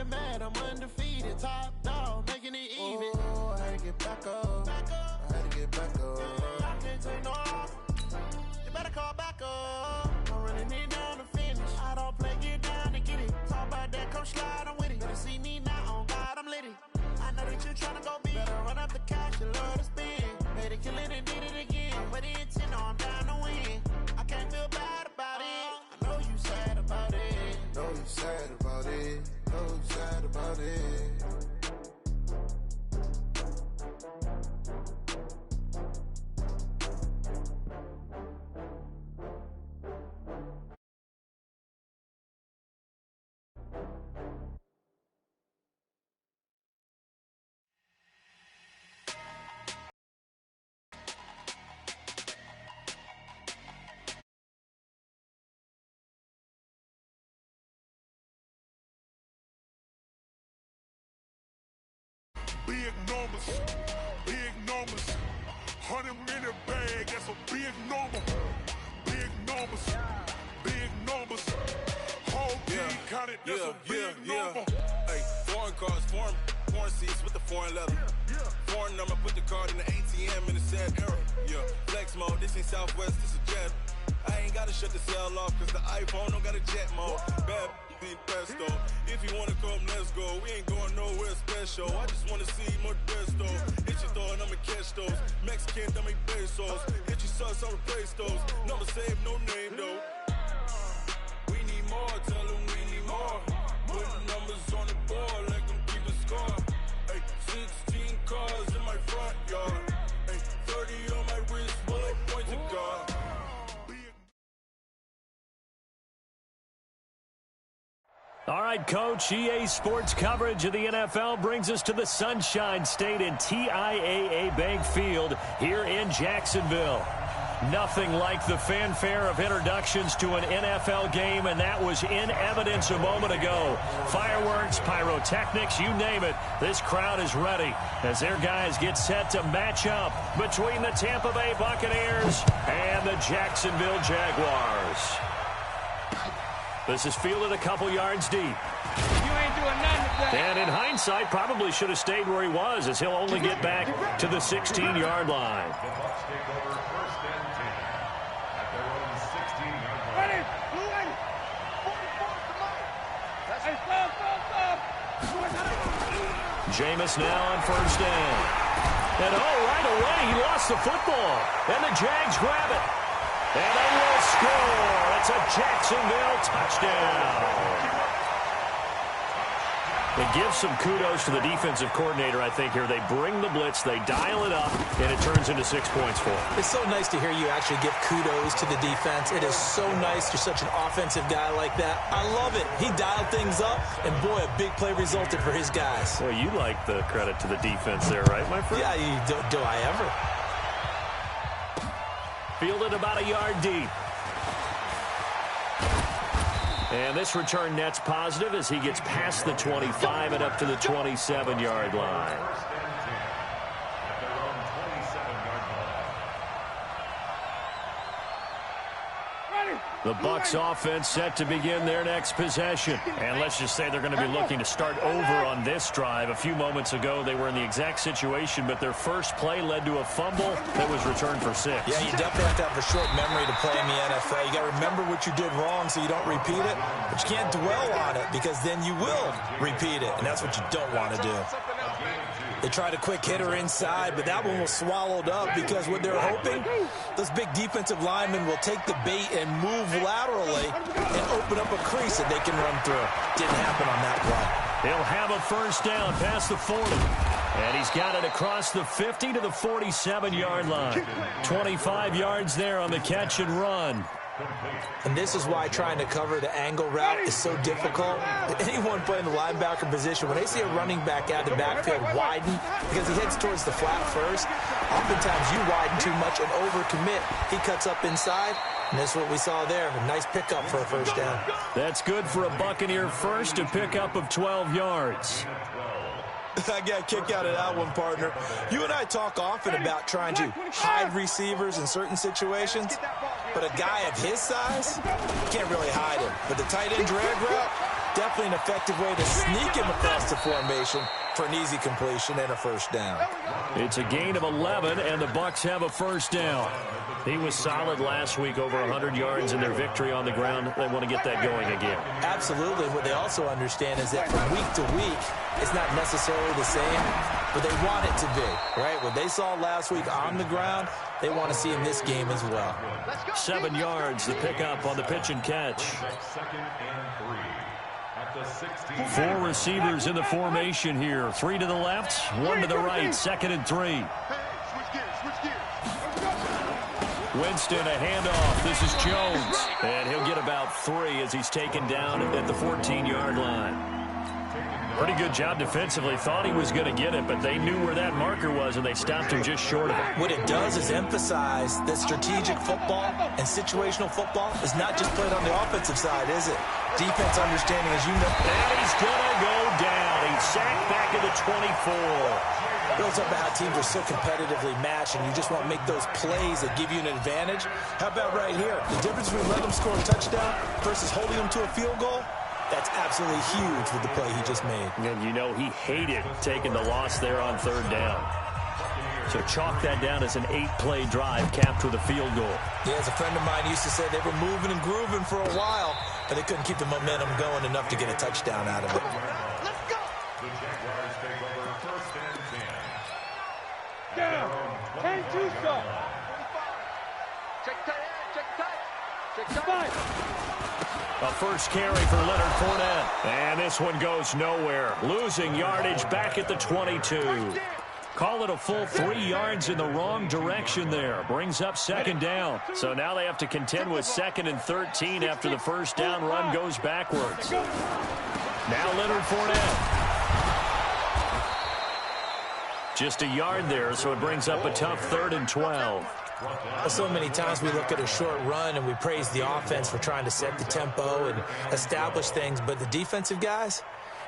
get mad, I'm undefeated. Top dog, making it even. Oh, I had to get back up. I had to get back up. I can't take no off. You better call back up. I'm running it down to finish. I don't play, get down to get it. Talk about that, come slide, I'm with it. Better see me now, on God, I'm litty. I know that you tryna go big. Better run up the cash, you love to spend. Made it, kill it, and did it again. But the intent, no, I'm down to win. I can't feel bad about it. I know you sad about it. Know you sad about it. Know you sad about it. Big numbers, 100-minute bag, that's a big number. Big numbers, whole team counted, that's a big number. Hey, foreign cars, foreign seats with the foreign leather. Foreign number, put the card in the ATM in the sad era. Yeah, flex mode, this ain't Southwest, this a jet. I ain't gotta shut the cell off, cause the iPhone don't got a jet mode. Bad pesto. If you wanna come, let's go. We ain't going nowhere special. I just wanna see more pesto. Hit your thought, I'ma catch those. Mexican, I make pesos. Hit your sus, I'll replace those. Number save, no name though. We need more, tell them we need more. Putting numbers on the board like I'm keeping score. Hey, 16 cars in my front yard. Hey, 30 on my wrist, while I point to God. All right, Coach, EA Sports coverage of the NFL brings us to the Sunshine State in TIAA Bank Field here in Jacksonville. Nothing like the fanfare of introductions to an NFL game, and that was in evidence a moment ago. Fireworks, pyrotechnics, you name it. This crowd is ready as their guys get set to match up between the Tampa Bay Buccaneers and the Jacksonville Jaguars. This is fielded a couple yards deep. You ain't doing nothing today. And in hindsight, probably should have stayed where he was, as he'll only get back to the 16-yard line. Ready? Jameis now on first down. And right away, he lost the football. And the Jags grab it. And they will score. It's a Jacksonville touchdown. It gives some kudos to the defensive coordinator, I think, here. They bring the blitz, they dial it up, and it turns into 6 points for them. It's so nice to hear you actually give kudos to the defense. It is so nice. You're such an offensive guy like that. I love it. He dialed things up, and boy, a big play resulted for his guys. Well, you like the credit to the defense there, right, my friend? Yeah, do I ever? Fielded about a yard deep. And this return net's positive as he gets past the 25 and up to the 27-yard line. The Bucs offense set to begin their next possession. And let's just say they're going to be looking to start over on this drive. A few moments ago, they were in the exact situation, but their first play led to a fumble that was returned for 6. Yeah, you definitely have to have a short memory to play in the NFL. You got to remember what you did wrong so you don't repeat it, but you can't dwell on it because then you will repeat it, and that's what you don't want to do. They tried a quick hitter inside, but that one was swallowed up because what they're hoping, those big defensive linemen will take the bait and move laterally and open up a crease that they can run through. Didn't happen on that play. He'll have a first down past the 40. And he's got it across the 50 to the 47-yard line. 25 yards there on the catch and run. And this is why trying to cover the angle route is so difficult. Anyone playing the linebacker position, when they see a running back out of the backfield widen because he heads towards the flat first, oftentimes you widen too much and overcommit. He cuts up inside, and that's what we saw there. A nice pickup for a first down. That's good for a Buccaneer first, a pickup of 12 yards. I got a kick out of that one, partner. You and I talk often about trying to hide receivers in certain situations, but a guy of his size, you can't really hide him. But the tight end drag route, definitely definitely an effective way to sneak him across the formation for an easy completion and a first down. It's a gain of 11, and the Bucs have a first down. He was solid last week, over 100 yards in their victory on the ground. They want to get that going again. Absolutely. What they also understand is that from week to week, it's not necessarily the same, but they want it to be, right? What they saw last week on the ground, they want to see in this game as well. 7 yards, the pickup on the pitch and catch. 4 receivers in the formation here. 3 to the left, 1 to the right. 2nd and 3. Winston, a handoff. This is Jones. And he'll get about 3 as he's taken down at the 14-yard line. Pretty good job defensively. Thought he was going to get it, but they knew where that marker was, and they stopped him just short of it. What it does is emphasize that strategic football and situational football is not just played on the offensive side, is it? Defense understanding, as you know. And he's going to go down. He's sacked back at the 24. Builds up how teams are so competitively matched, and you just want to make those plays that give you an advantage. How about right here? The difference between letting them score a touchdown versus holding them to a field goal, that's absolutely huge with the play he just made. And you know he hated taking the loss there on 3rd down. So chalk that down as an 8-play drive capped with a field goal. Yeah, as a friend of mine used to say, they were moving and grooving for a while, but they couldn't keep the momentum going enough to get a touchdown out of it. Let's go! The Jaguars take over 1st and 10. Down. 10-2 stop. Check tight, check tight. Check tight. A first carry for Leonard Fournette. And this one goes nowhere. Losing yardage back at the 22. Call it a full 3 yards in the wrong direction there. Brings up 2nd down. So now they have to contend with 2nd and 13 after the first down run goes backwards. Now Leonard Fournette. Just a yard there, so it brings up a tough 3rd and 12. So many times we look at a short run and we praise the offense for trying to set the tempo and establish things, but the defensive guys,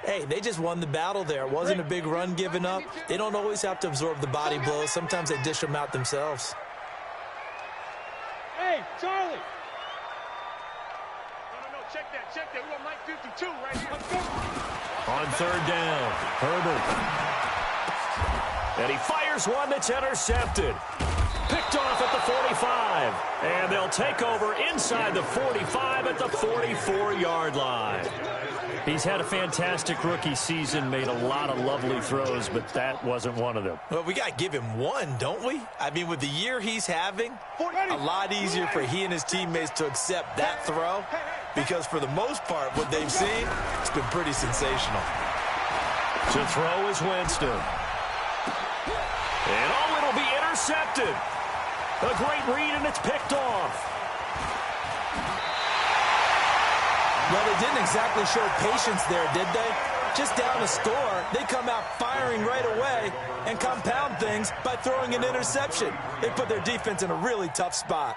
hey, they just won the battle there. It wasn't a big run given up. They don't always have to absorb the body blows. Sometimes they dish them out themselves. Hey, Charlie. No, check that. We want Mike 52 right here. Let's go. On 3rd down, Herbert. And he fires one that's intercepted. Picked off at the 45. And they'll take over inside the 45 at the 44-yard line. He's had a fantastic rookie season, made a lot of lovely throws, but that wasn't one of them. Well, we got to give him one, don't we? I mean, with the year he's having, a lot easier for he and his teammates to accept that throw, because for the most part, what they've seen, it's been pretty sensational. To throw is Winston. And oh, it'll be intercepted. A great read, and it's picked off. Well, they didn't exactly show patience there, did they? Just down a score, they come out firing right away and compound things by throwing an interception. They put their defense in a really tough spot.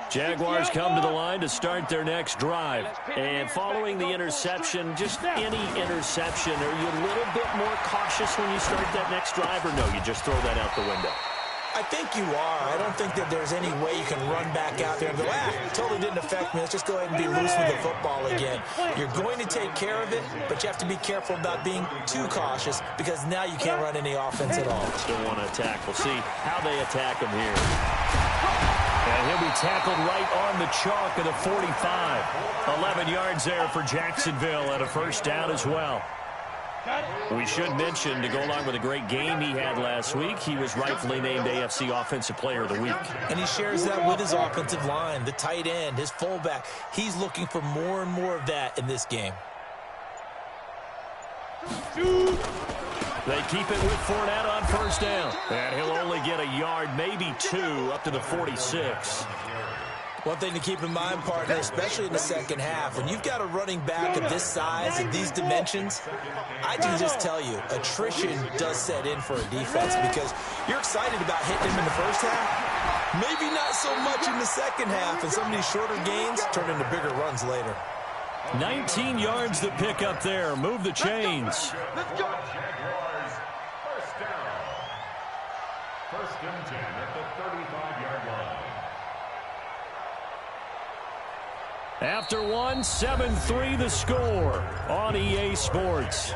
Jaguars come to the line to start their next drive. And following the interception, just any interception, are you a little bit more cautious when you start that next drive, or no, you just throw that out the window? I think you are. I don't think that there's any way you can run back out there and go, totally didn't affect me. Let's just go ahead and be loose with the football again. You're going to take care of it, but you have to be careful about being too cautious, because now you can't run any offense at all. Still want to attack. We'll see how they attack him here. And he'll be tackled right on the chalk of the 45. 11 yards there for Jacksonville and a first down as well. We should mention, to go along with a great game he had last week, he was rightfully named AFC Offensive Player of the Week. And he shares that with his offensive line, the tight end, his fullback. He's looking for more and more of that in this game. They keep it with Fournette on first down. And he'll only get a yard, maybe 2, up to the 46. One thing to keep in mind, partner, especially in the second half, when you've got a running back of this size and these dimensions, I can just tell you, attrition does set in for a defense, because you're excited about hitting him in the first half, maybe not so much in the second half, and some of these shorter gains turn into bigger runs later. 19 yards to pick up there. Move the chains. Let's go. First down. 1st and 10 at the 35-yard line. After one, 7-3 the score on EA Sports.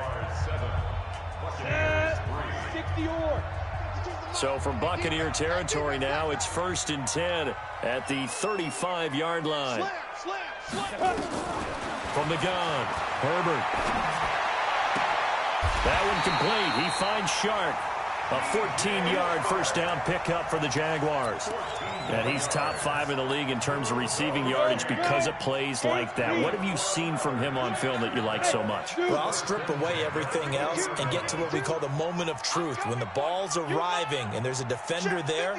So from Buccaneer territory now, it's 1st and 10 at the 35-yard line. From the gun, Herbert. That one complete. He finds Shark. A 14-yard first down pickup for the Jaguars. And he's top 5 in the league in terms of receiving yardage because of plays like that. What have you seen from him on film that you like so much? Well, I'll strip away everything else and get to what we call the moment of truth. When the ball's arriving and there's a defender there,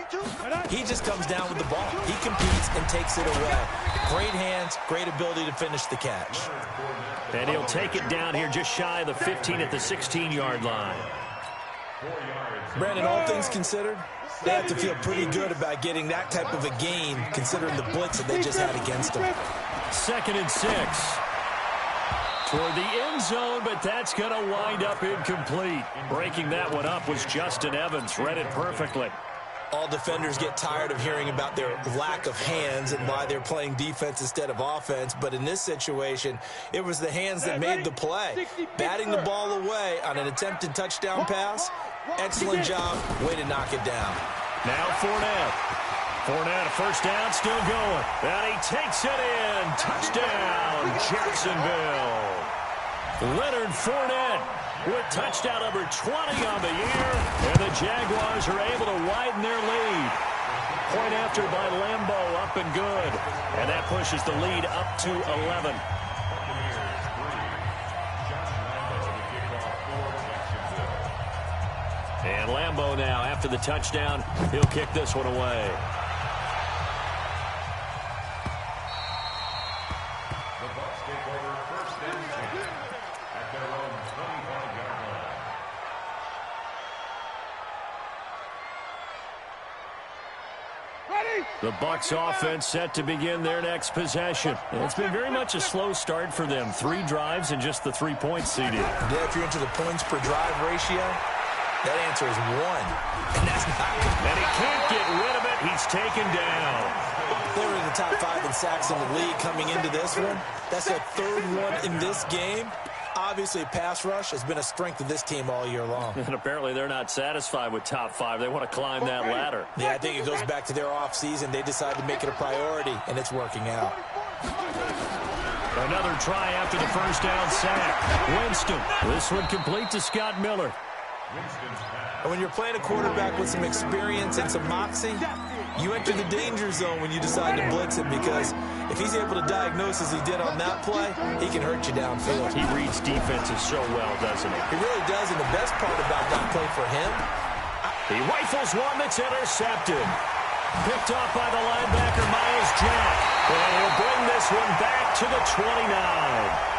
he just comes down with the ball. He competes and takes it away. Great hands, great ability to finish the catch. And he'll take it down here just shy of the 15 at the 16-yard line. Brandon, all things considered, they have to feel pretty good about getting that type of a gain considering the blitz that they just had against them. 2nd and 6. Toward the end zone, but that's going to wind up incomplete. Breaking that one up was Justin Evans. Read it perfectly. All defenders get tired of hearing about their lack of hands and why they're playing defense instead of offense. But in this situation, it was the hands that made the play. Batting the ball away on an attempted touchdown pass, excellent job. Way to knock it down. Now Fournette. Fournette, a first down, still going. And he takes it in. Touchdown, Jacksonville. Leonard Fournette with touchdown number 20 on the year, and the Jaguars are able to widen their lead. Point after by Lambeau, up and good. And that pushes the lead up to 11. And Lambeau now, after the touchdown, he'll kick this one away. The Bucs offense set to begin their next possession. And it's been very much a slow start for them. 3 drives and just the 3 points seeded. Yeah, if you're into the points per drive ratio, that answer is 1. And that's not good. And he can't get rid of it. He's taken down. They were in the top 5 in sacks in the league coming into this one. That's their 3rd one in this game. Obviously, pass rush has been a strength of this team all year long. And apparently they're not satisfied with top 5. They want to climb that ladder. Yeah, I think it goes back to their offseason. They decided to make it a priority, and it's working out. Another try after the first down sack. Winston. This one complete to Scott Miller. And when you're playing a quarterback with some experience and some moxie, you enter the danger zone when you decide to blitz him, because if he's able to diagnose as he did on that play, he can hurt you downfield. He reads defenses so well, doesn't he? He really does, and the best part about that play for him, he rifles one that's intercepted. Picked off by the linebacker, Miles Jack. And he'll bring this one back to the 29.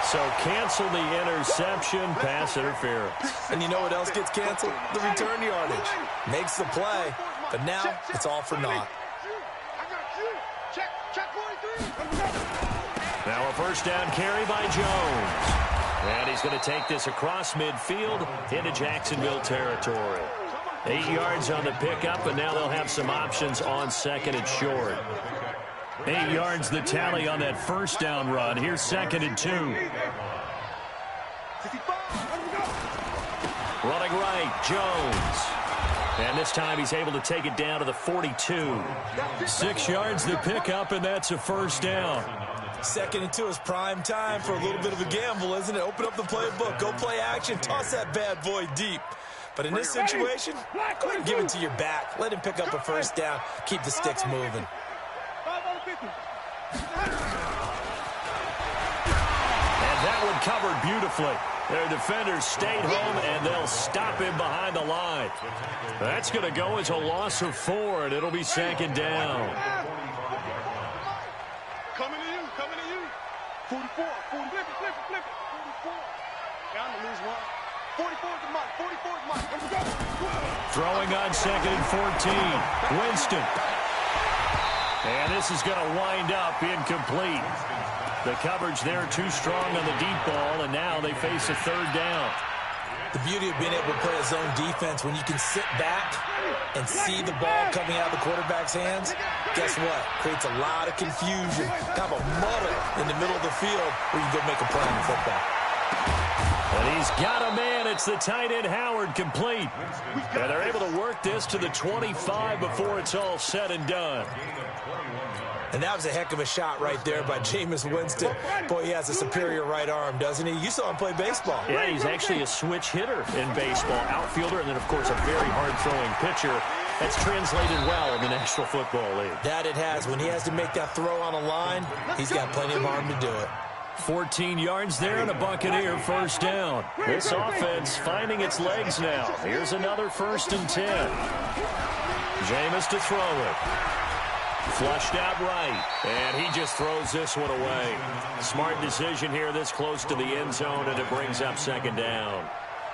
So cancel the interception, pass interference. And you know what else gets canceled? The return yardage. Makes the play, but now it's all for naught. Now a first down carry by Jones. And he's going to take this across midfield into Jacksonville territory. 8 yards on the pickup, and now they'll have some options on 2nd and short. 8 yards the tally on that first down run. Here's 2nd and 2. Running right, Jones. And this time he's able to take it down to the 42. 6 yards the pickup, and that's a first down. 2nd and 2 is prime time for a little bit of a gamble, isn't it? Open up the playbook, go play action, toss that bad boy deep. But in this situation, go ahead and give it to your back. Let him pick up a first down. Keep the sticks moving. And that one covered beautifully. Their defenders stayed home, and they'll stop him behind the line. That's going to go as a loss of 4, and it'll be 2nd down. Coming to you. 44, 40, flip it. 44. Down to lose 1. 44 is the mark. 44 is the mark. Let's go. Throwing on 2nd and 14. Winston. And this is going to wind up incomplete. The coverage there too strong on the deep ball, and now they face a 3rd down. The beauty of being able to play a zone defense, when you can sit back and see the ball coming out of the quarterback's hands, guess what? Creates a lot of confusion, kind of a muddle in the middle of the field where you can go make a play on the football. And he's got a man. It's the tight end Howard, complete. And they're able to work this to the 25 before it's all said and done. And that was a heck of a shot right there by Jameis Winston. Boy, he has a superior right arm, doesn't he? You saw him play baseball. Yeah, he's actually a switch hitter in baseball, outfielder, and then, of course, a very hard-throwing pitcher. That's translated well in the National Football League. That it has. When he has to make that throw on a line, he's got plenty of arm to do it. 14 yards there and a Buccaneer first down. This offense finding its legs now. Here's another 1st and 10. Jameis to throw it. Flushed out right, and he just throws this one away. Smart decision here this close to the end zone, and it brings up 2nd down.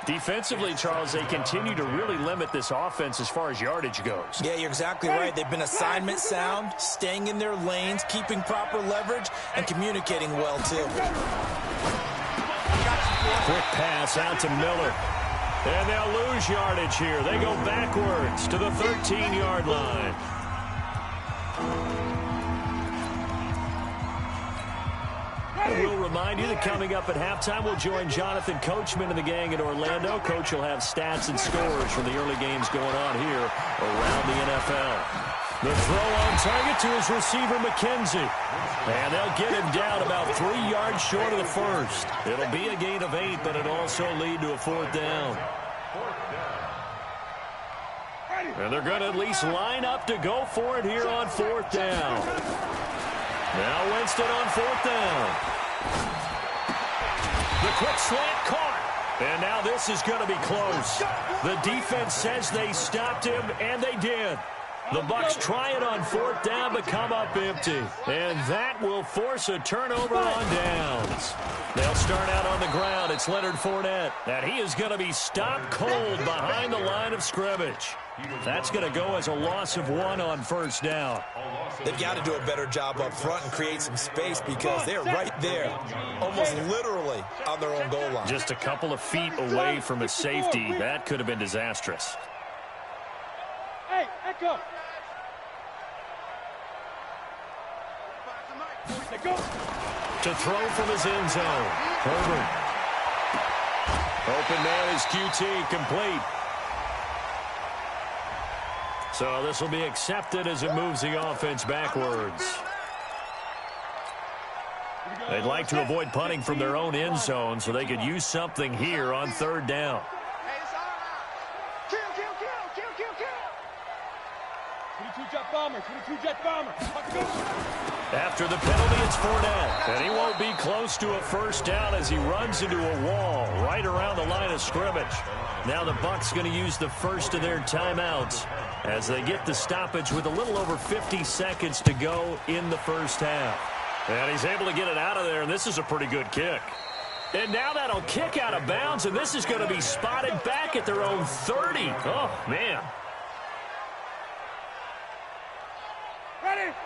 Defensively, Charles, they continue to really limit this offense as far as yardage goes. Yeah, you're exactly right. They've been assignment sound, staying in their lanes, keeping proper leverage, and communicating well, too. Quick pass out to Miller. And they'll lose yardage here. They go backwards to the 13-yard line. We'll remind you that coming up at halftime, we'll join Jonathan Coachman and the gang in Orlando. Coach will have stats and scores from the early games going on here around the NFL. The throw on target to his receiver, McKenzie. And they'll get him down about 3 yards short of the first. It'll be a gain of 8, but it'll also lead to a 4th down. And they're going to at least line up to go for it here on 4th down. Now Winston on 4th down. The quick slant caught. And now this is going to be close. The defense says they stopped him, and they did. The Bucs try it on 4th down, but come up empty. And that will force a turnover on downs. They'll start out on the ground. It's Leonard Fournette. And he is going to be stopped cold behind the line of scrimmage. That's going to go as a loss of 1 on 1st down. They've got to do a better job up front and create some space because they're right there, almost literally on their own goal line. Just a couple of feet away from a safety. That could have been disastrous. Hey, Echo. To throw from his end zone. Herbert. Open man is QT, complete. So this will be accepted as it moves the offense backwards. They'd like to avoid punting from their own end zone so they could use something here on 3rd down. Kill. 22-jet bomber. After the penalty, it's Fournette. And he won't be close to a 1st down as he runs into a wall right around the line of scrimmage. Now the Bucs going to use the first of their timeouts as they get the stoppage with a little over 50 seconds to go in the first half. And he's able to get it out of there, and this is a pretty good kick. And now that'll kick out of bounds, and this is going to be spotted back at their own 30. Oh, man.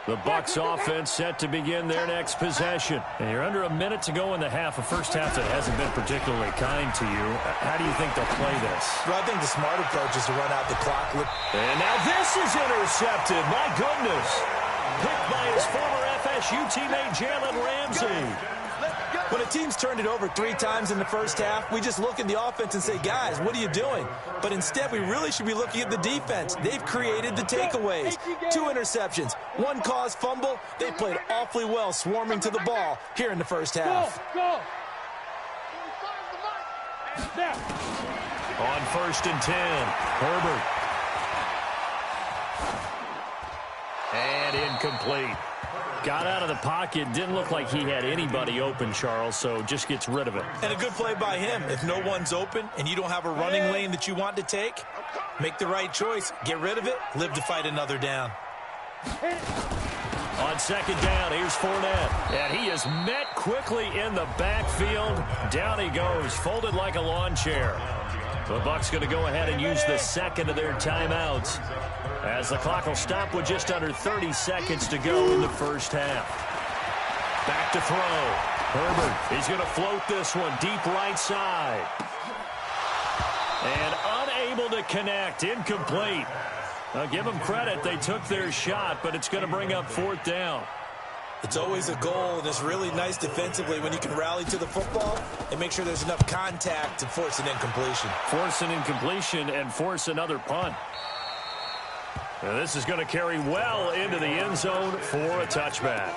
The Bucs offense set to begin their next possession. And you're under a minute to go in the half, a first half that hasn't been particularly kind to you. How do you think they'll play this? Well, I think the smart approach is to run out the clock. And now this is intercepted. My goodness. Picked by his former FSU teammate Jalen Ramsey. When a team's turned it over 3 times in the first half, we just look at the offense and say, guys, what are you doing? But instead, we really should be looking at the defense. They've created the takeaways. 2 interceptions, 1 caused fumble. They played awfully well swarming to the ball here in the first half. Go. On 1st and 10, Herbert. And incomplete. Got out of the pocket. Didn't look like he had anybody open, Charles, so just gets rid of it. And a good play by him. If no one's open and you don't have a running lane that you want to take, make the right choice. Get rid of it. Live to fight another down. On 2nd down, here's Fournette. And he is met quickly in the backfield. Down he goes, folded like a lawn chair. The Bucs going to go ahead and use the second of their timeouts, as the clock will stop with just under 30 seconds to go in the first half. Back to throw. Herbert, he's going to float this one deep right side. And unable to connect. Incomplete. Now give them credit. They took their shot, but it's going to bring up 4th down. It's always a goal, and it's really nice defensively when you can rally to the football and make sure there's enough contact to force an incompletion. Force an incompletion and force another punt. And this is going to carry well into the end zone for a touchback.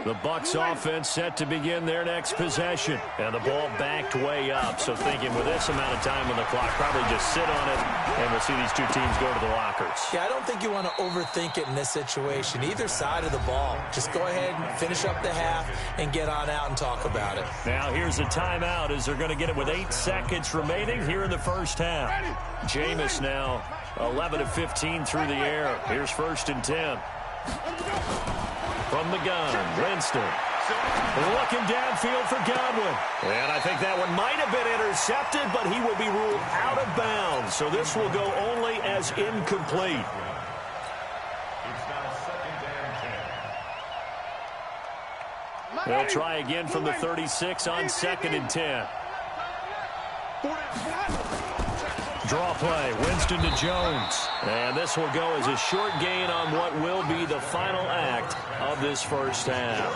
The Bucs offense set to begin their next possession. And the ball backed way up. So thinking with this amount of time on the clock, probably just sit on it, and we'll see these two teams go to the lockers. Yeah, I don't think you want to overthink it in this situation. Either side of the ball. Just go ahead and finish up the half and get on out and talk about it. Now here's a timeout as they're going to get it with 8 seconds remaining here in the first half. Jameis now 11 of 15 through the air. Here's 1st and 10. From the gun, Winston. Looking downfield for Godwin. And I think that one might have been intercepted, but he will be ruled out of bounds. So this will go only as incomplete. They'll try again from the 36 on 2nd and 10. Draw play, Winston to Jones. And this will go as a short gain on what will be the final act of this first half.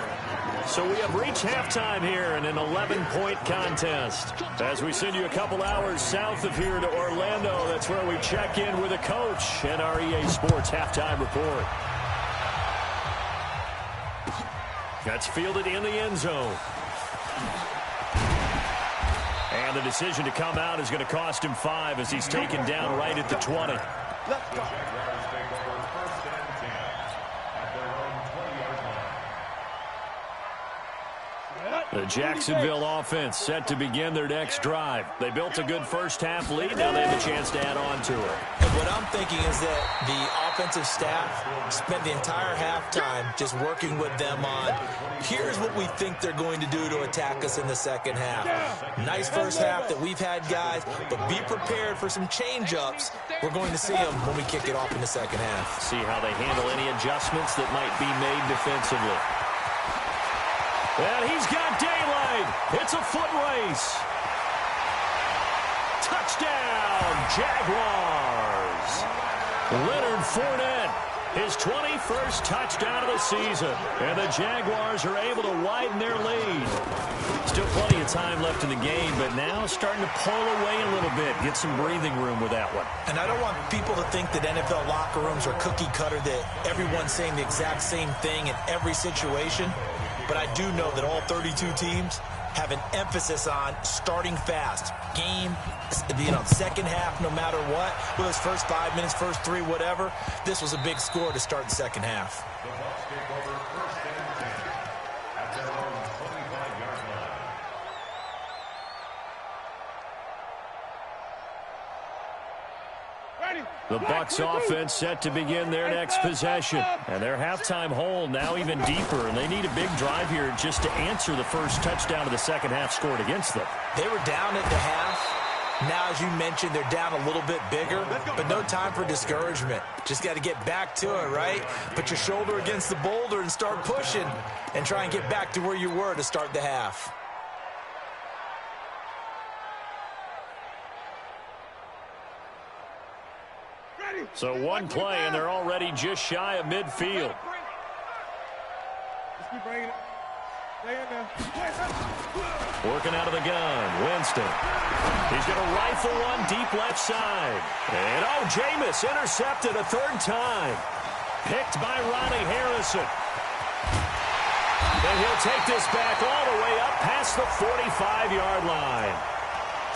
So we have reached halftime here in an 11-point contest. As we send you a couple hours south of here to Orlando, that's where we check in with a coach and our EA Sports halftime report. That's fielded in the end zone. And the decision to come out is going to cost him 5 as he's taken down right at the 20. Let's go. The Jacksonville offense set to begin their next drive. They built a good first half lead. Now they have a chance to add on to it. And what I'm thinking is that the offensive staff spent the entire halftime just working with them on, here's what we think they're going to do to attack us in the second half. Nice first half that we've had, guys, but be prepared for some change-ups. We're going to see them when we kick it off in the second half. See how they handle any adjustments that might be made defensively. And he's got daylight. It's a foot race. Touchdown, Jaguars. Leonard Fournette, his 21st touchdown of the season. And the Jaguars are able to widen their lead. Still plenty of time left in the game, but now starting to pull away a little bit. Get some breathing room with that one. And I don't want people to think that NFL locker rooms are cookie cutter, that everyone's saying the exact same thing in every situation. But I do know that all 32 teams have an emphasis on starting fast. Game, second half, no matter what. Whether it's first 5 minutes, first 3, whatever. This was a big score to start the second half. The Bucs offense set to begin their next possession. And their halftime hole now even deeper. And they need a big drive here just to answer the first touchdown of the second half scored against them. They were down at the half. Now, as you mentioned, they're down a little bit bigger. But no time for discouragement. Just got to get back to it, right? Put your shoulder against the boulder and start pushing. And try and get back to where you were to start the half. So one play, and they're already just shy of midfield. Just keep bringing it. Stay in there. Working out of the gun, Winston. He's going to rifle one deep left side. And, Jameis intercepted a 3rd time. Picked by Ronnie Harrison. And he'll take this back all the way up past the 45-yard line.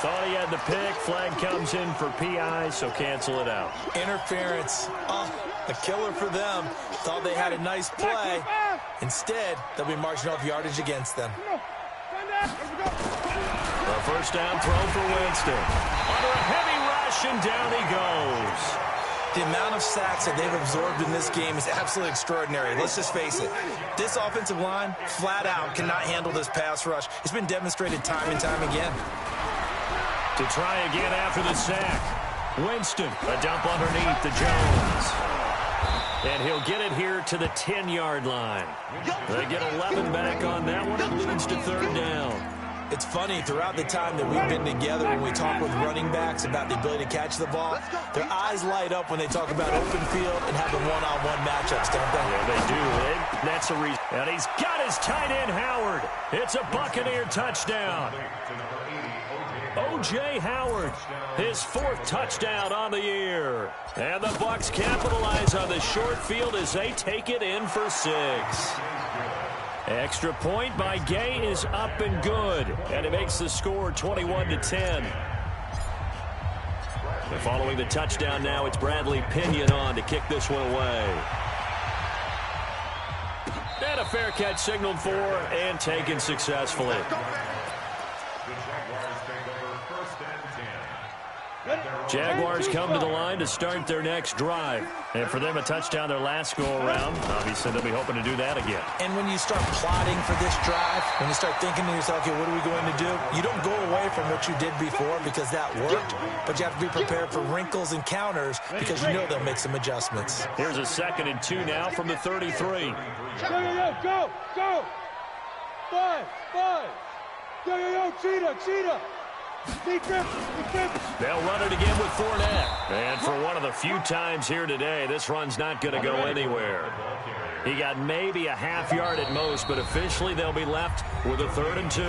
Thought he had the pick. Flag comes in for PI, so cancel it out. Interference. A killer for them. Thought they had a nice play. Instead, they'll be marching off yardage against them. The first down throw for Winston. Under a heavy rush, and down he goes. The amount of sacks that they've absorbed in this game is absolutely extraordinary. Let's just face it. This offensive line, flat out, cannot handle this pass rush. It's been demonstrated time and time again. To try again after the sack. Winston, a dump underneath to Jones. And he'll get it here to the 10-yard line. They get 11 back on that one. It leads to 3rd down. It's funny, throughout the time that we've been together, when we talk with running backs about the ability to catch the ball, their eyes light up when they talk about open field and having one-on-one matchups, don't they? Yeah, they do. That's a reason. And he's got his tight end, Howard. It's a Buccaneer touchdown. O.J. Howard, his 4th touchdown on the year. And the Bucs capitalize on the short field as they take it in for 6. Extra point by Gay is up and good, and it makes the score 21-10. Following the touchdown now, it's Bradley Pinion on to kick this one away. And a fair catch signaled for and taken successfully. Jaguars come to the line to start their next drive. And for them, a touchdown their last go-around. Obviously, they'll be hoping to do that again. And when you start plotting for this drive, when you start thinking to yourself, okay, what are we going to do? You don't go away from what you did before because that worked, but you have to be prepared for wrinkles and counters because you know they'll make some adjustments. Here's a 2nd and 2 now from the 33. Go! 5. Go, cheetah. They'll run it again with Fournette. And for one of the few times here today, this run's not going to go anywhere. He got maybe a half yard at most, but officially they'll be left with a 3rd and 2.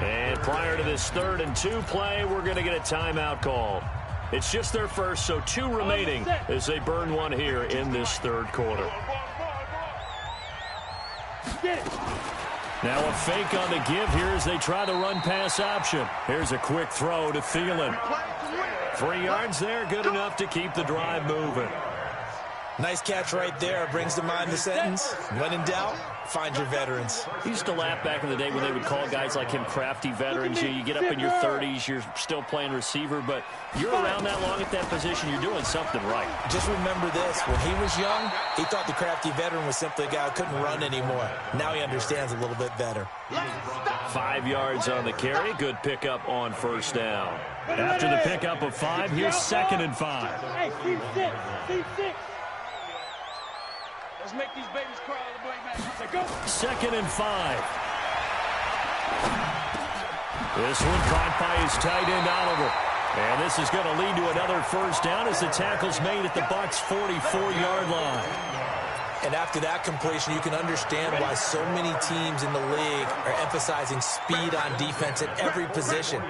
And prior to this 3rd and 2 play, we're going to get a timeout called. It's just their first, so 2 remaining as they burn one here in this 3rd quarter. Now a fake on the give here as they try the run-pass option. Here's a quick throw to Thielen. 3 yards there, good enough to keep the drive moving. Nice catch right there. Brings to mind the sentence, when in doubt, find your veterans. He used to laugh back in the day when they would call guys like him crafty veterans. You get up in your 30s, you're still playing receiver, but you're around that long at that position, you're doing something right. Just remember this, when he was young, he thought the crafty veteran was simply a guy who couldn't run anymore. Now he understands a little bit better. 5 yards on the carry, good pickup on 1st down. After the pickup of 5, here's 2nd and 5. Hey, C6. Let's make these babies cry all the way back. Go. 2nd and 5. This one caught by his tight end, Oliver. And this is going to lead to another 1st down as the tackle's made at the Bucs' 44-yard line. And after that completion, you can understand why so many teams in the league are emphasizing speed on defense at every position.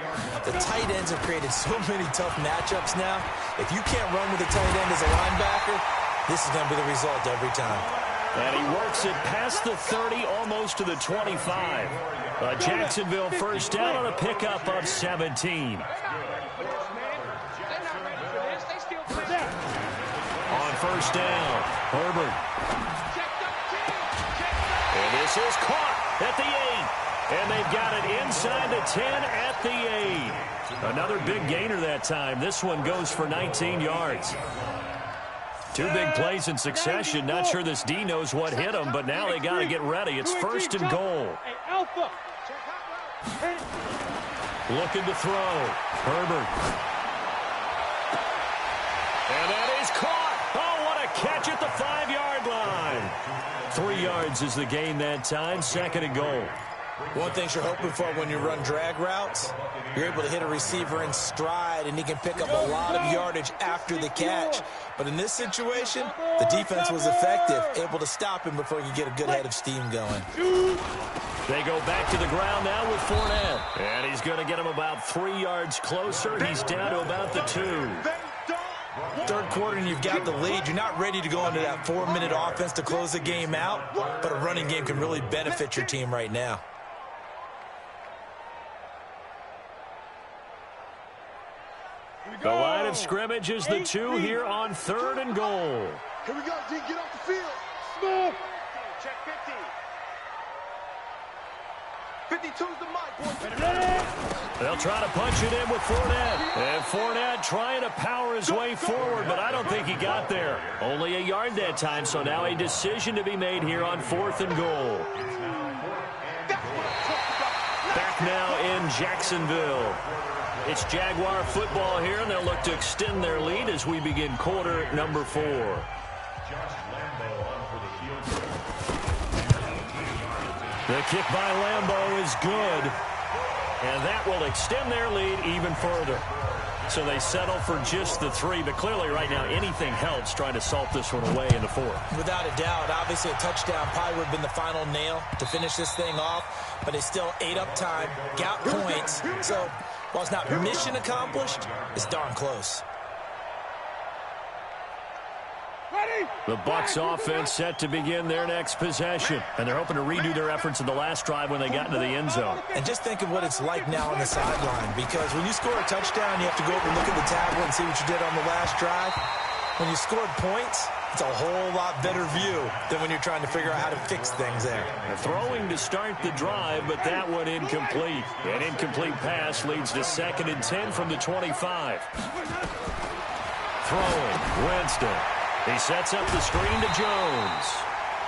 The tight ends have created so many tough matchups now. If you can't run with a tight end as a linebacker, this is going to be the result every time. And he works it past the 30, almost to the 25. A Jacksonville 1st down on a pickup of 17. On 1st down, Herbert. And this is caught at the 8. And they've got it inside the 10 at the 8. Another big gainer that time. This one goes for 19 yards. 2 big plays in succession. Not sure this D knows what hit him, but now they got to get ready. It's 1st and goal. Looking to throw. Herbert. And that is caught. Oh, what a catch at the 5-yard line. 3 yards is the gain that time. 2nd and goal. One thing you're hoping for when you run drag routes, you're able to hit a receiver in stride, and he can pick up a lot of yardage after the catch. But in this situation, the defense was effective, able to stop him before he could get a good head of steam going. They go back to the ground now with Fournette. And he's going to get him about 3 yards closer. He's down to about the 2. 3rd quarter and you've got the lead. You're not ready to go into that 4-minute offense to close the game out, but a running game can really benefit your team right now. The line of scrimmage is the 2 here on 3rd and goal. Here we go, D. Get off the field. Smooth. Check 50. 52's the mic, boys. They'll try to punch it in with Fournette. And Fournette trying to power his way forward, but I don't think he got there. Only a yard that time, so now a decision to be made here on 4th and goal. Back now in Jacksonville. It's Jaguar football here, and they'll look to extend their lead as we begin quarter number 4. The kick by Lambeau is good. and that will extend their lead even further. So they settle for just the 3, but clearly right now anything helps trying to salt this one away in the 4th. Without a doubt, obviously a touchdown probably would have been the final nail to finish this thing off, but it's still ate up time, got points. So while it's not mission accomplished, it's darn close. The Bucs offense set to begin their next possession, and they're hoping to redo their efforts in the last drive when they got into the end zone. And just think of what it's like now on the sideline, because when you score a touchdown, you have to go over and look at the tablet and see what you did on the last drive. When you scored points, it's a whole lot better view than when you're trying to figure out how to fix things there. Throwing to start the drive, but that one incomplete. An incomplete pass leads to 2nd and 10 from the 25. Throwing, Winston. He sets up the screen to Jones.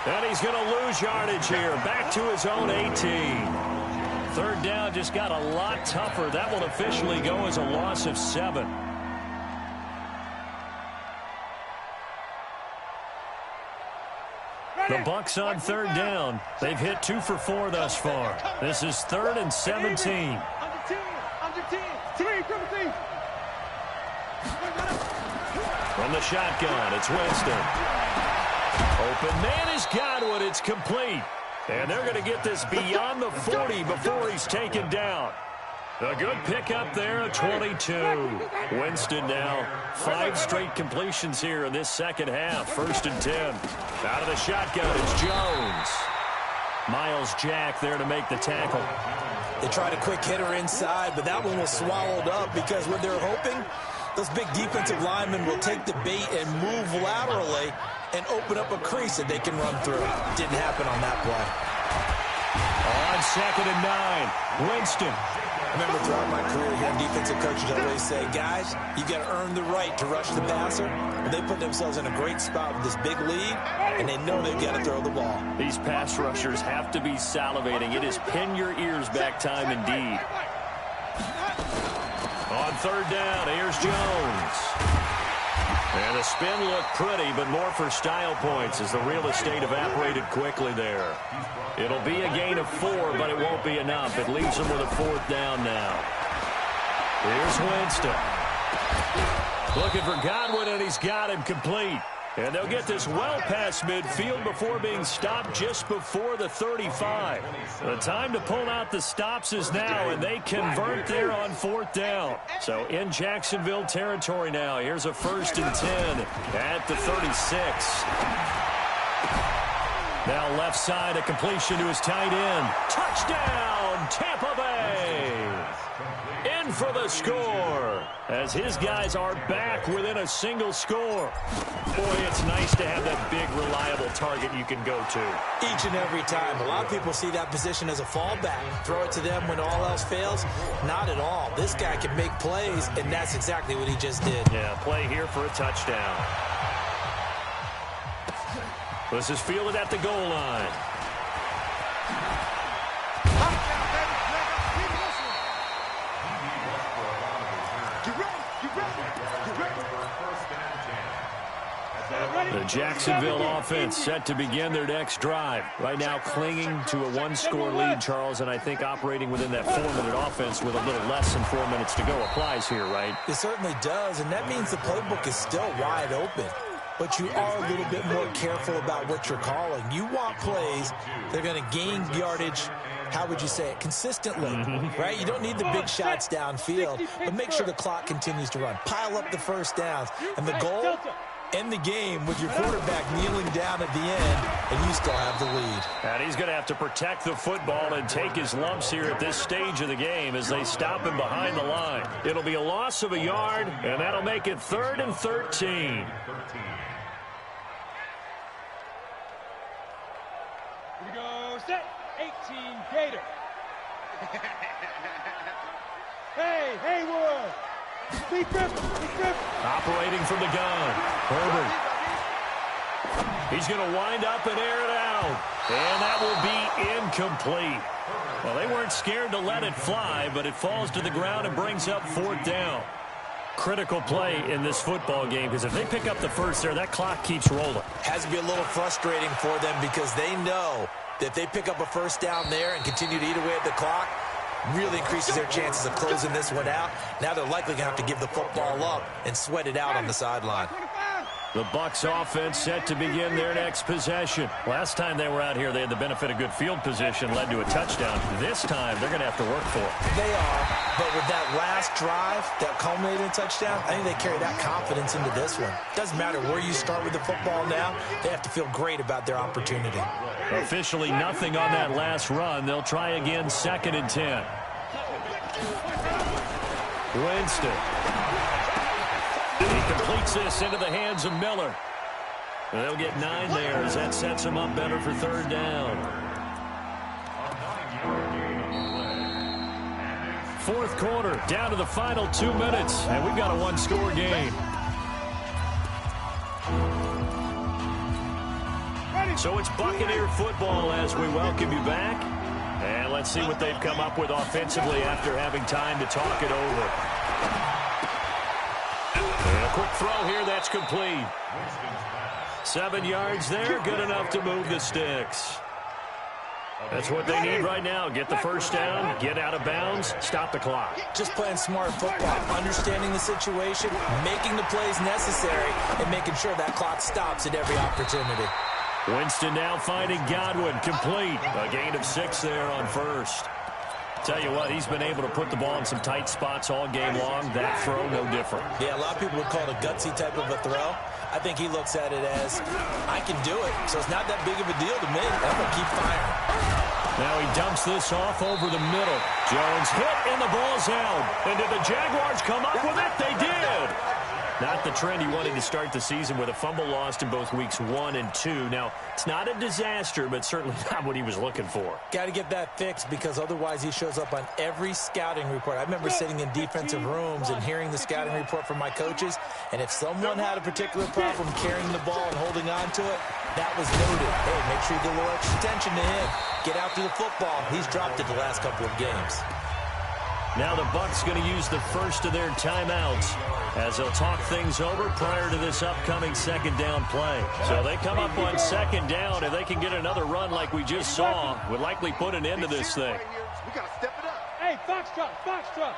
And he's going to lose yardage here. Back to his own 18. 3rd down just got a lot tougher. That will officially go as a loss of 7. The Bucs on 3rd down. They've hit 2 for 4 thus far. This is 3rd and 17. From the shotgun, it's Winston. Open man is Godwin. It's complete. And they're going to get this beyond the 40 before he's taken down. A good pickup there, a 22. Winston now 5 straight completions here in this second half. 1st and 10. Out of the shotgun, it's Jones. Miles Jack there to make the tackle. They tried a quick hitter inside, but that one was swallowed up because what they're hoping, those big defensive linemen will take the bait and move laterally and open up a crease that they can run through. Didn't happen on that play. On 2nd and 9, Winston. I remember throughout my career hearing defensive coaches always say, guys, you got to earn the right to rush the passer. And they put themselves in a great spot with this big lead, and they know they've got to throw the ball. These pass rushers have to be salivating. It is pin your ears back time indeed. On 3rd down, here's Jones. And the spin looked pretty, but more for style points as the real estate evaporated quickly there. It'll be a gain of 4, but it won't be enough. It leaves them with a 4th down now. Here's Winston. Looking for Godwin, and he's got him complete. And they'll get this well past midfield before being stopped just before the 35. The time to pull out the stops is now, and they convert there on 4th down. So in Jacksonville territory now. Here's a 1st and 10 at the 36. Now left side, a completion to his tight end. Touchdown, Tampa Bay! In for the score as his guys are back within a single score. Boy, it's nice to have that big, reliable target you can go to. Each and every time. A lot of people see that position as a fallback. Throw it to them when all else fails. Not at all. This guy can make plays, and that's exactly what he just did. Yeah, play here for a touchdown. This is fielded at the goal line. The Jacksonville offense set to begin their next drive. Right now clinging to a 1-score lead, Charles, and I think operating within that 4-minute offense with a little less than 4 minutes to go applies here, right? It certainly does, and that means the playbook is still wide open. But you are a little bit more careful about what you're calling. You want plays that are going to gain yardage, how would you say it, consistently, right? You don't need the big shots downfield, but make sure the clock continues to run. Pile up the first downs, and the goal, end the game with your quarterback kneeling down at the end, and you still have the lead. And he's going to have to protect the football and take his lumps here at this stage of the game as they stop him behind the line. It'll be a loss of a yard, and that'll make it 3rd and 13. Set 18 Gator. Hey, Haywood. Be grip. Operating from the gun. Herbert. He's going to wind up and air it out. And that will be incomplete. Well, they weren't scared to let it fly, but it falls to the ground and brings up 4th down. Critical play in this football game because if they pick up the first there, that clock keeps rolling. Has to be a little frustrating for them because they know that if they pick up a first down there and continue to eat away at the clock, really increases their chances of closing this one out. Now they're likely going to have to give the football up and sweat it out on the sideline. The Bucs offense set to begin their next possession. Last time they were out here, they had the benefit of good field position, led to a touchdown. This time, they're going to have to work for it. They are, but with that last drive that culminated in a touchdown, I think they carry that confidence into this one. Doesn't matter where you start with the football now, they have to feel great about their opportunity. Officially nothing on that last run. They'll try again, 2nd and 10. Winston. He completes this into the hands of Miller. They'll get 9 there as that sets them up better for 3rd down. 4th quarter, down to the final 2 minutes, and we've got a 1-score game. So it's Buccaneer football as we welcome you back. And let's see what they've come up with offensively after having time to talk it over. And a quick throw here, that's complete. 7 yards there, good enough to move the sticks. That's what they need right now. Get the first down, get out of bounds, stop the clock. Just playing smart football, understanding the situation, making the plays necessary, and making sure that clock stops at every opportunity. Winston now finding Godwin, complete. A gain of 6 there on first. Tell you what, he's been able to put the ball in some tight spots all game long. That throw, no different. Yeah, a lot of people would call it a gutsy type of a throw. I think he looks at it as, I can do it, so it's not that big of a deal to me. I'm going to keep firing. Now he dumps this off over the middle. Jones hit, and the ball's out. And did the Jaguars come up with it? They did. Not the trend he wanted to start the season with a fumble lost in both weeks 1 and 2. Now, it's not a disaster, but certainly not what he was looking for. Got to get that fixed because otherwise he shows up on every scouting report. I remember sitting in defensive rooms and hearing the scouting report from my coaches, and if someone had a particular problem carrying the ball and holding on to it, that was noted. Hey, make sure you get a little extra attention to him. Get after the football. He's dropped it the last couple of games. Now the Bucs going to use the first of their timeouts as they'll talk things over prior to this upcoming 2nd down play. So they come up on 2nd down, and they can get another run like we just saw. Would likely put an end to this thing. We got to step it up. Hey, Foxtrot.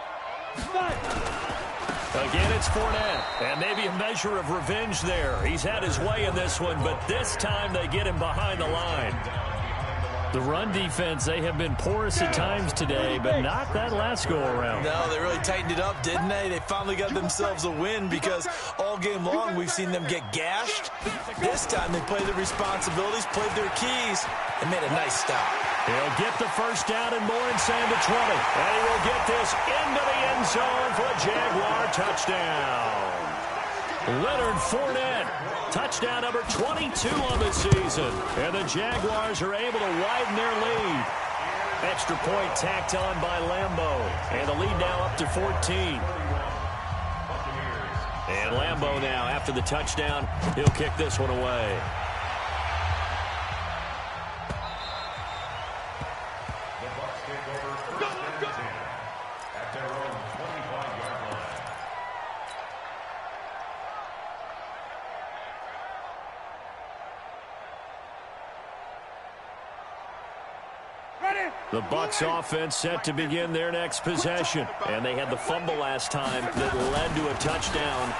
Again, it's Fournette, and maybe a measure of revenge there. He's had his way in this one, but this time they get him behind the line. The run defense, they have been porous at times today, but not that last go-around. No, they really tightened it up, didn't they? They finally got themselves a win because all game long we've seen them get gashed. This time they played their responsibilities, played their keys, and made a nice stop. He'll get the first down and more inside the 20. And he will get this into the end zone for a Jaguar touchdown. Leonard Fournette, touchdown number 22 on the season. And the Jaguars are able to widen their lead. Extra point tacked on by Lambeau. And the lead now up to 14. And Lambeau now, after the touchdown, he'll kick this one away. The Bucs offense set to begin their next possession. And they had the fumble last time that led to a touchdown.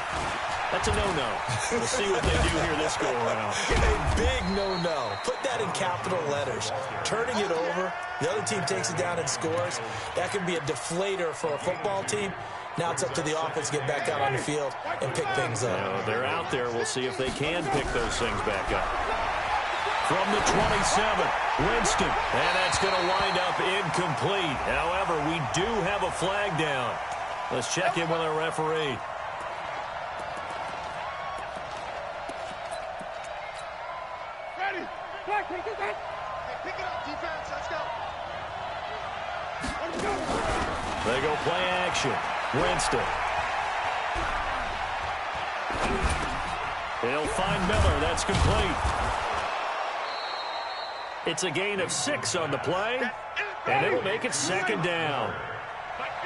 That's a no-no. We'll see what they do here this go-around. A big no-no. Put that in capital letters. Turning it over, the other team takes it down and scores. That could be a deflator for a football team. Now it's up to the offense to get back out on the field and pick things up. They're out there. We'll see if they can pick those things back up. From the 27, Winston, and that's going to wind up incomplete. However, we do have a flag down. Let's check in with our referee. Ready? Flag, pick it up. Hey, pick it up, defense. Let's go. They go play action. Winston. He'll find Miller. That's complete. It's a gain of 6 on the play, and it'll make it 2nd down.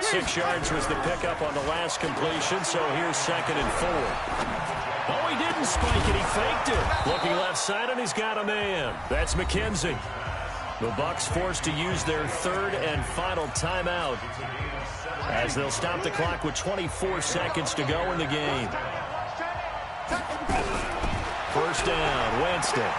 6 yards was the pickup on the last completion, so here's 2nd and 4. Oh, he didn't spike it. He faked it. Looking left side, and he's got a man. That's McKenzie. The Bucks forced to use their third and final timeout as they'll stop the clock with 24 seconds to go in the game. First down, Winston.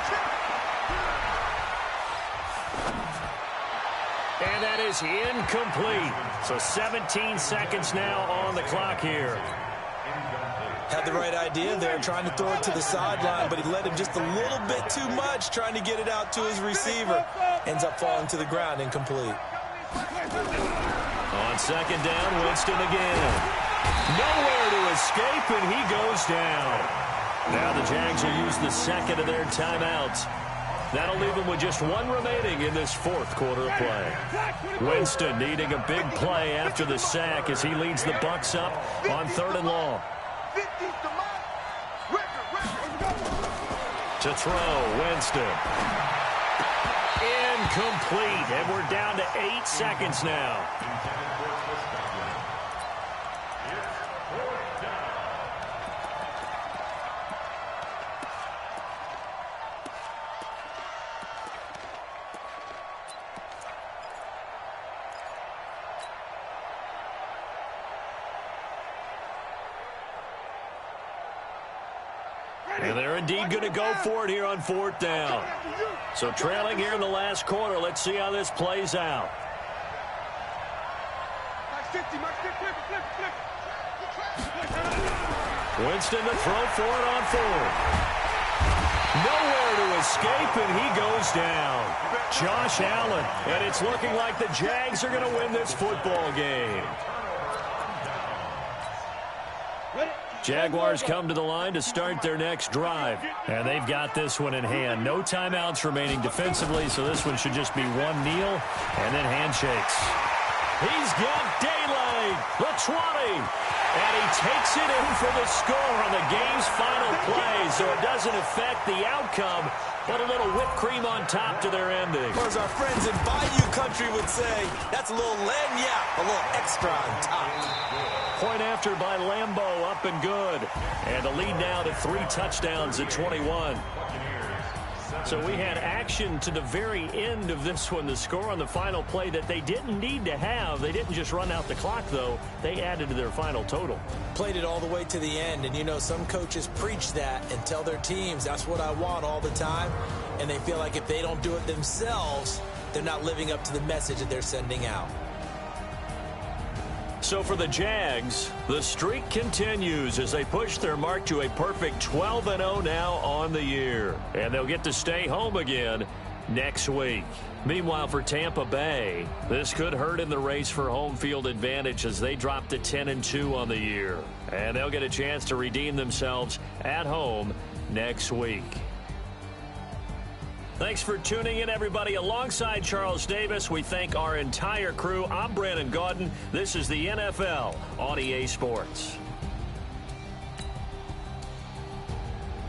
And that is incomplete. So 17 seconds now on the clock here. Had the right idea there, trying to throw it to the sideline, but he led him just a little bit too much, trying to get it out to his receiver. Ends up falling to the ground, incomplete. On second down, Winston again. Nowhere to escape, and he goes down. Now the Jags will use the second of their timeouts. That'll leave them with just one remaining in this fourth quarter of play. Winston needing a big play after the sack as he leads the Bucks up on 3rd and long. To throw, Winston. Incomplete, and we're down to 8 seconds now. And they're indeed going to go for it here on 4th down. So trailing here in the last quarter. Let's see how this plays out. Winston to throw for it on 4th. Nowhere to escape, and he goes down. Josh Allen. And it's looking like the Jags are going to win this football game. Jaguars come to the line to start their next drive. And they've got this one in hand. No timeouts remaining defensively, so this one should just be one kneel and then handshakes. He's got daylight. The 20. And he takes it in for the score on the game's final play, so it doesn't affect the outcome, but a little whipped cream on top to their ending. Or as our friends in Bayou Country would say, that's a little lagniappe, a little extra on top. Point after by Lambeau, up and good. And the lead now to 3 touchdowns at 21. So we had action to the very end of this one. The score on the final play that they didn't need to have. They didn't just run out the clock, though. They added to their final total. Played it all the way to the end. And, you know, some coaches preach that and tell their teams, that's what I want all the time. And they feel like if they don't do it themselves, they're not living up to the message that they're sending out. So for the Jags, the streak continues as they push their mark to a perfect 12-0 now on the year. And they'll get to stay home again next week. Meanwhile, for Tampa Bay, this could hurt in the race for home field advantage as they drop to 10-2 on the year. And they'll get a chance to redeem themselves at home next week. Thanks for tuning in, everybody. Alongside Charles Davis, we thank our entire crew. I'm Brandon Gaudin. This is the NFL on EA Sports.